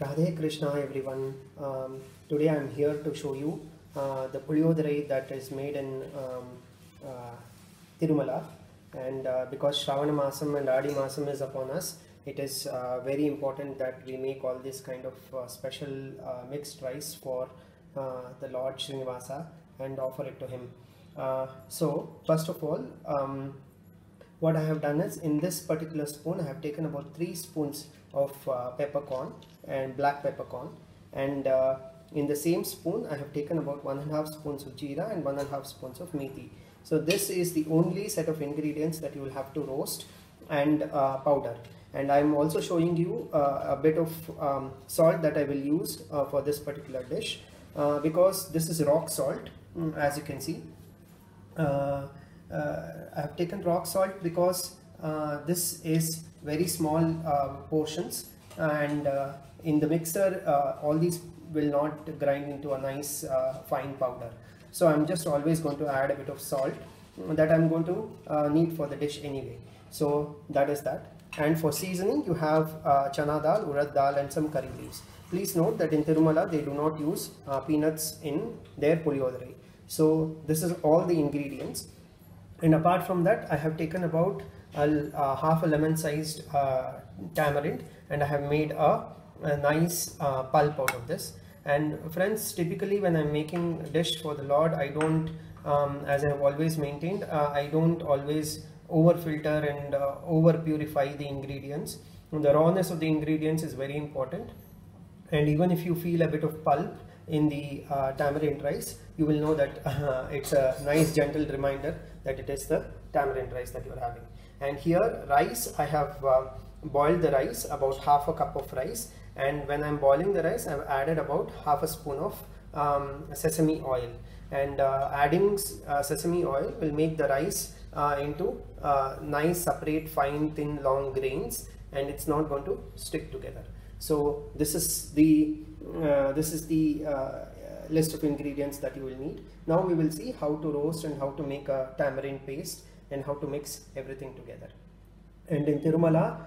Radhe Krishna everyone. Today I am here to show you the Puliyodare that is made in Tirumala, and because Shravana Masam and Adi Masam is upon us, it is very important that we make all this kind of special mixed rice for the Lord Srinivasa and offer it to him. So first of all, what I have done is, in this particular spoon I have taken about 3 spoons of peppercorn and black peppercorn, and in the same spoon I have taken about 1.5 spoons of jeera and 1.5 spoons of methi. So this is the only set of ingredients that you will have to roast and powder. And I am also showing you a bit of salt that I will use for this particular dish, because this is rock salt, as you can see. I have taken rock salt because this is very small portions, and in the mixer all these will not grind into a nice fine powder. So I'm just always going to add a bit of salt that I'm going to need for the dish anyway. So that is that. And for seasoning you have chana dal, urad dal and some curry leaves. Please note that in Tirumala they do not use peanuts in their puliyodare. So this is all the ingredients. And apart from that, I have taken about half a lemon sized tamarind, and I have made a nice pulp out of this. And friends, typically when I'm making a dish for the Lord, I don't, as I have always maintained, I don't always over filter and over purify the ingredients. The rawness of the ingredients is very important, and even if you feel a bit of pulp in the tamarind rice, you will know that it's a nice gentle reminder that it is the tamarind rice that you are having. And here rice, I have boiled the rice, about half a cup of rice, and when I'm boiling the rice, I've added about half a spoon of sesame oil. And adding sesame oil will make the rice into nice separate fine thin long grains, and it's not going to stick together. So this is the list of ingredients that you will need. Now we will see how to roast and how to make a tamarind paste and how to mix everything together. And in Tirumala,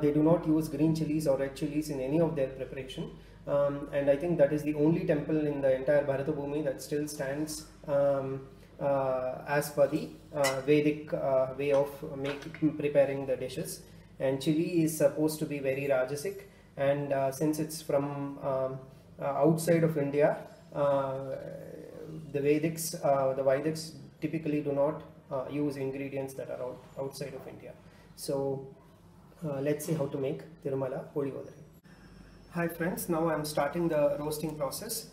they do not use green chilies or red chilies in any of their preparation. And I think that is the only temple in the entire Bharatbhumi that still stands as per the Vedic way of preparing the dishes. And chili is supposed to be very rajasic, and since it's from outside of India, the Vedics typically do not use ingredients that are outside of India. So let's see how to make Tirumala Puliyodare. Hi friends, now I'm starting the roasting process.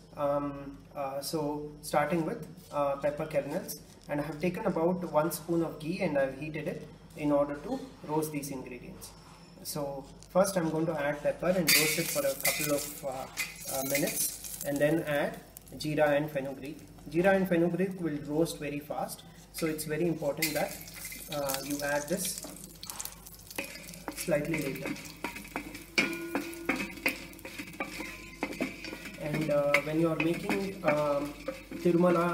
So starting with pepper kernels, and I have taken about 1 spoon of ghee and I've heated it in order to roast these ingredients. So first I'm going to add pepper and roast it for a couple of minutes, and then add jeera and fenugreek. Jeera and fenugreek will roast very fast, so it's very important that you add this slightly later. And when you are making Tirumala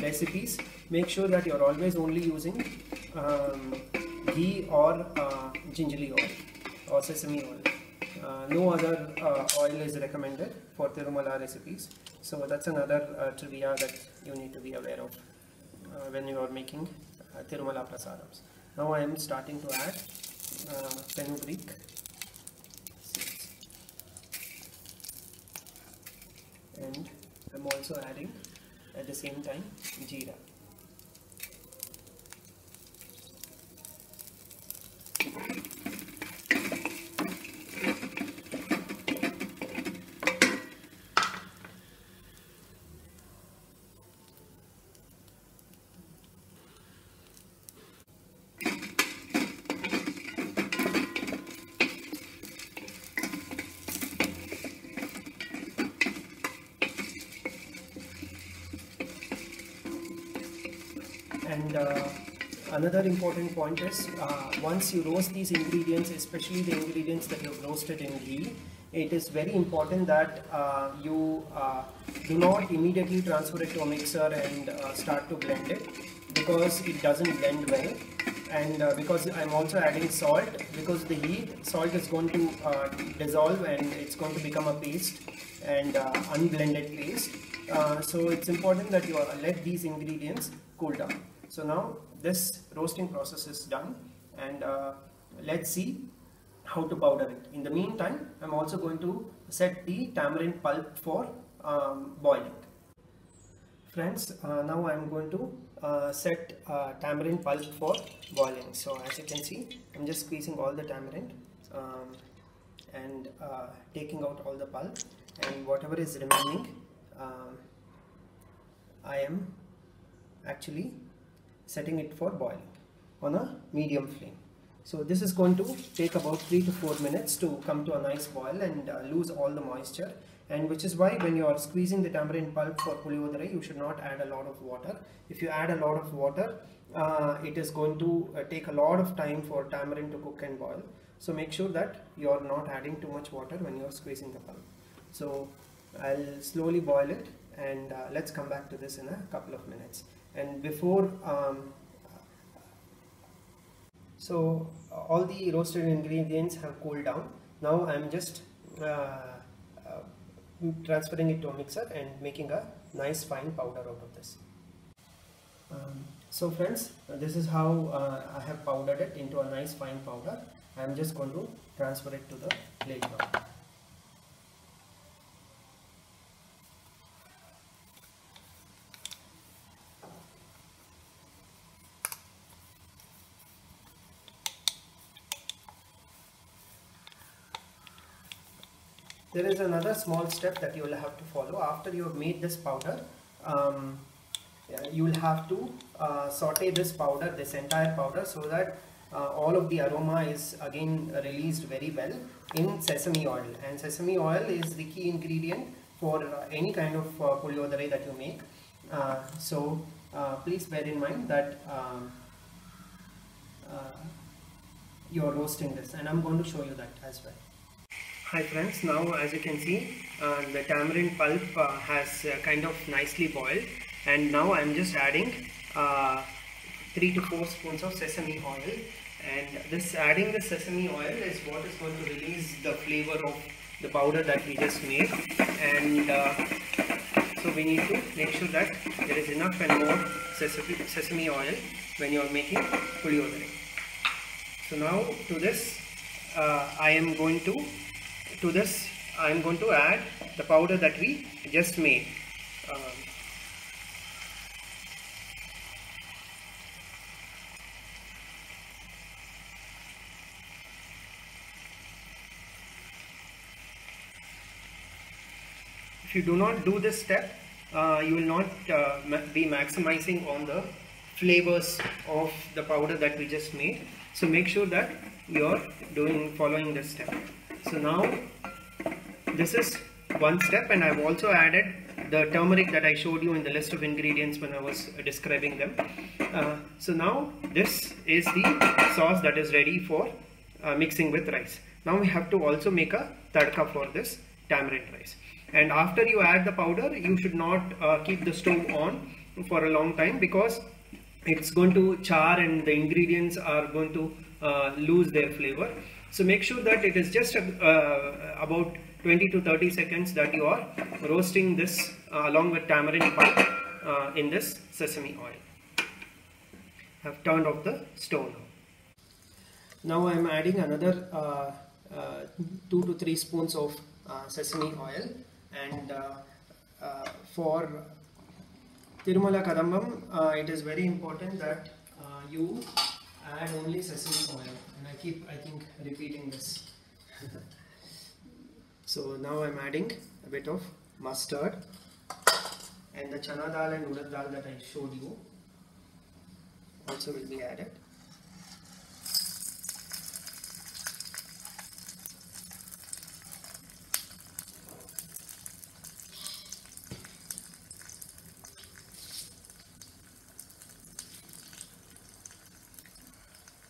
recipes, make sure that you are always only using ghee or gingerly oil or sesame oil. No other oil is recommended for Tirumala recipes. So that's another trivia that you need to be aware of when you are making Tirumala prasadams. Now I am starting to add fenugreek, and I'm also adding at the same time jeera. And another important point is, once you roast these ingredients, especially the ingredients that you have roasted in ghee, it is very important that you do not immediately transfer it to a mixer and start to blend it, because it doesn't blend well. and because I'm also adding salt, because the heat, salt is going to dissolve and it's going to become a paste and unblended paste. So it's important that you let these ingredients cool down. So now this roasting process is done, and let's see how to powder it. In the meantime, I'm also going to set the tamarind pulp for boiling. Friends, now I'm going to set tamarind pulp for boiling. So as you can see, I'm just squeezing all the tamarind and taking out all the pulp, and whatever is remaining, I am actually setting it for boiling on a medium flame. So this is going to take about 3 to 4 minutes to come to a nice boil and lose all the moisture, and which is why when you are squeezing the tamarind pulp for puliyodare, you should not add a lot of water. If you add a lot of water, it is going to take a lot of time for tamarind to cook and boil. So make sure that you are not adding too much water when you are squeezing the pulp. So I'll slowly boil it, and let's come back to this in a couple of minutes. And before so all the roasted ingredients have cooled down. Now I'm just transferring it to a mixer and making a nice fine powder out of this. So friends, this is how I have powdered it into a nice fine powder. I'm just going to transfer it to the plate now. There is another small step that you will have to follow. After you have made this powder, you will have to saute this powder, this entire powder, so that all of the aroma is again released very well in sesame oil. And sesame oil is the key ingredient for any kind of puliyodare that you make. So please bear in mind that you are roasting this, and I'm going to show you that as well. Hi friends, now as you can see, the tamarind pulp has kind of nicely boiled, and now I'm just adding 3 to 4 spoons of sesame oil, and this adding the sesame oil is what is going to release the flavor of the powder that we just made. And so we need to make sure that there is enough and more sesame oil when you are making puliyodare. So now to this I am going to add the powder that we just made. If you do not do this step, you will not be maximizing on the flavors of the powder that we just made. So make sure that you are following this step. So now this is one step, and I've also added the turmeric that I showed you in the list of ingredients when I was describing them. So now this is the sauce that is ready for mixing with rice. Now we have to also make a tadka for this tamarind rice. And after you add the powder, you should not keep the stove on for a long time, because it's going to char and the ingredients are going to lose their flavor. So make sure that it is just about 20 to 30 seconds that you are roasting this along with tamarind pulp in this sesame oil. I have turned off the stove now. Now I am adding another 2 to 3 spoons of sesame oil, and for Tirumala Kadambam it is very important that you add only sesame oil, and I think repeating this. So now I'm adding a bit of mustard, and the chana dal and urad dal that I showed you also will be added.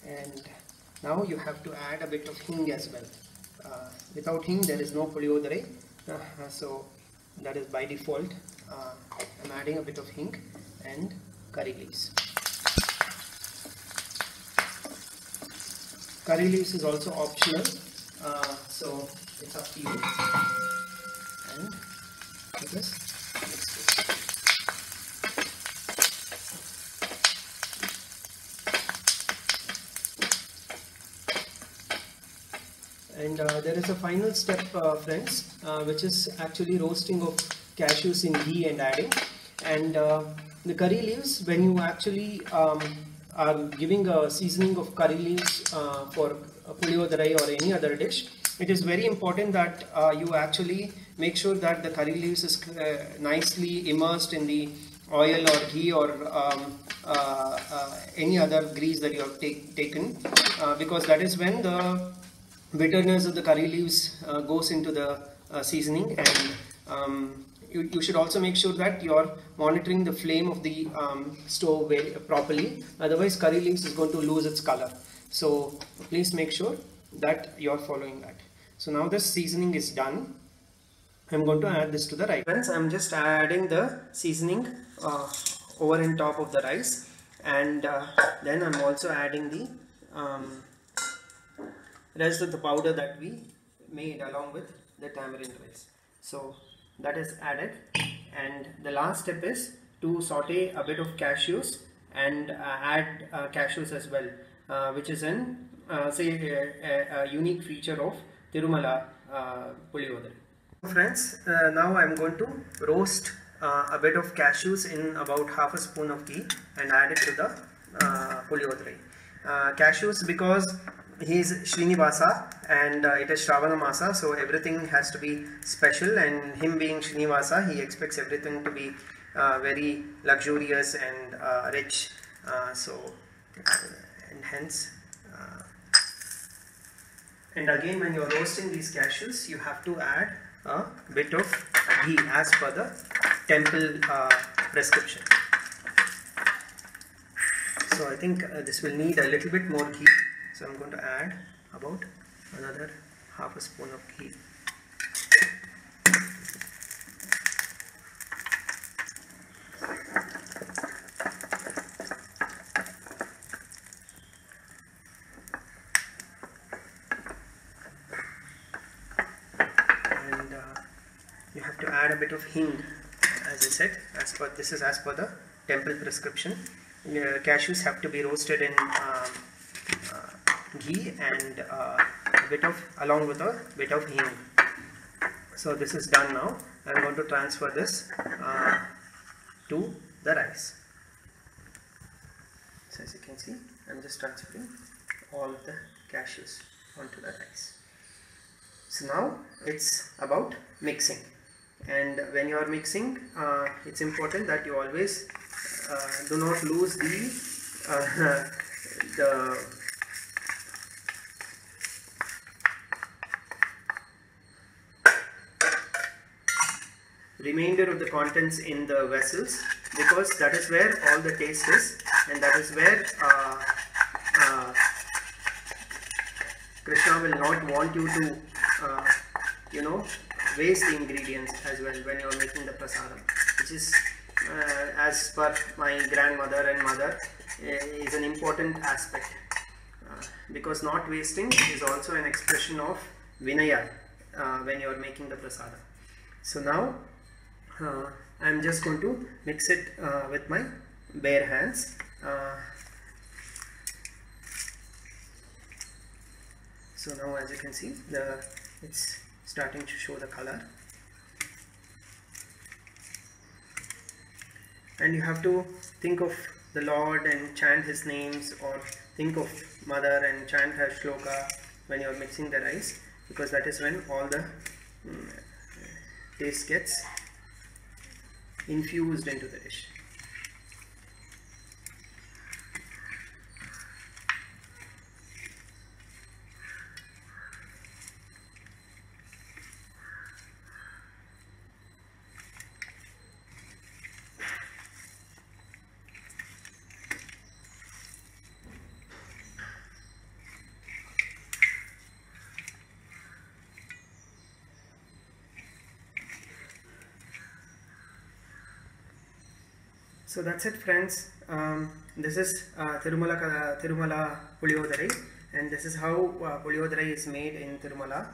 And now you have to add a bit of hing as well. Without hing there is no puliyodare, so that is by default. I'm adding a bit of hing and curry leaves. Curry leaves is also optional, so it's up to you. And just mix it. And there is a final step, friends, which is actually roasting of cashews in ghee and adding. And the curry leaves, when you actually are giving a seasoning of curry leaves for puliodarai or any other dish, it is very important that you actually make sure that the curry leaves is nicely immersed in the oil or ghee or any other grease that you have taken, because that is when the bitterness of the curry leaves goes into the seasoning. And you should also make sure that you're monitoring the flame of the stove properly, otherwise curry leaves is going to lose its color. So please make sure that you're following that. So now this seasoning is done. I'm going to add this to the rice. Friends, I'm just adding the seasoning over and top of the rice, and then I'm also adding the rest of the powder that we made along with the tamarind rice. So that is added, and the last step is to saute a bit of cashews and add cashews as well, which is an a unique feature of Tirumala Puliyodari. Friends, now I'm going to roast a bit of cashews in about half a spoon of ghee and add it to the Puliyodari. Cashews, because he is Srinivasa and it is Shravana Masa, so everything has to be special, and him being Srinivasa, he expects everything to be very luxurious and rich, and hence and again, when you are roasting these cashews, you have to add a bit of ghee as per the temple prescription. So I think this will need a little bit more ghee. So I'm going to add about another half a spoon of ghee. And you have to add a bit of hing, as I said, this is as per the temple prescription. Cashews have to be roasted in ghee and along with a bit of hing. So this is done now. I'm going to transfer this to the rice. So as you can see, I'm just transferring all of the cashews onto the rice. So now it's about mixing, and when you are mixing, it's important that you always do not lose the remainder of the contents in the vessels, because that is where all the taste is, and that is where Krishna will not want you to waste the ingredients as well when you are making the prasadam, which is as per my grandmother and mother is an important aspect, because not wasting is also an expression of vinaya when you are making the prasadam. So now I'm just going to mix it with my bare hands. So now, as you can see, it's starting to show the color, and you have to think of the Lord and chant his names, or think of Mother and chant her shloka when you are mixing the rice, because that is when all the taste gets infused into the dish. So that's it, friends. This is Tirumala Puliyodari, and this is how Puliyodrai is made in Tirumala.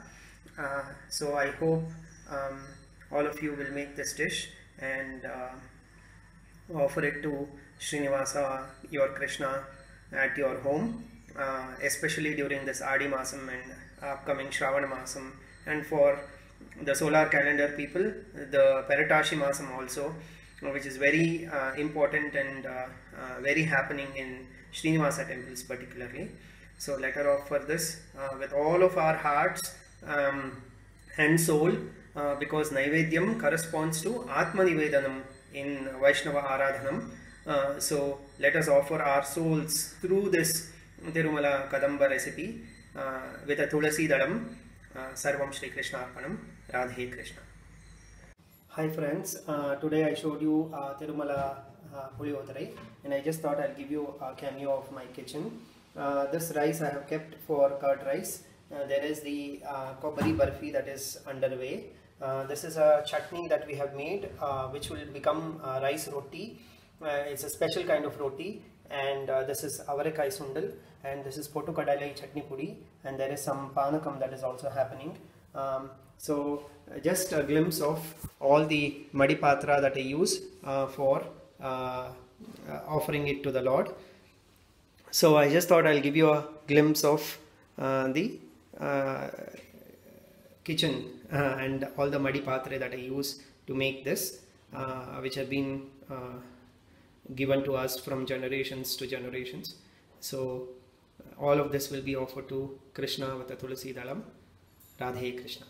So I hope all of you will make this dish and offer it to Srinivasa, your Krishna, at your home, especially during this Adi Masam and upcoming Shravana Masam, and for the solar calendar people, the Paratashi Masam also, which is very important and very happening in Srinivasa temples particularly. So let her offer this with all of our hearts and soul, because Naivedyam corresponds to Atma Nivedanam in Vaishnava Aradhanam. So let us offer our souls through this Tirumala Kadamba recipe with a Tulasi Dalam. Sarvam Shri Krishna Arpanam. Radhe Krishna. Hi friends, today I showed you Tirumala Puliyodrai, and I just thought I'll give you a cameo of my kitchen. This rice I have kept for curd rice. There is the Kobari Barfi that is underway. This is a chutney that we have made, which will become rice roti. It's a special kind of roti, and this is avarekai sundal, and this is potu kadalai chutney pudi, and there is some panakam that is also happening. So just a glimpse of all the madi patra that I use for offering it to the Lord. So I just thought I'll give you a glimpse of the kitchen and all the madi patre that I use to make this, which have been given to us from generations to generations. So all of this will be offered to Krishna with a Tulasi Dalam. Radhe Krishna.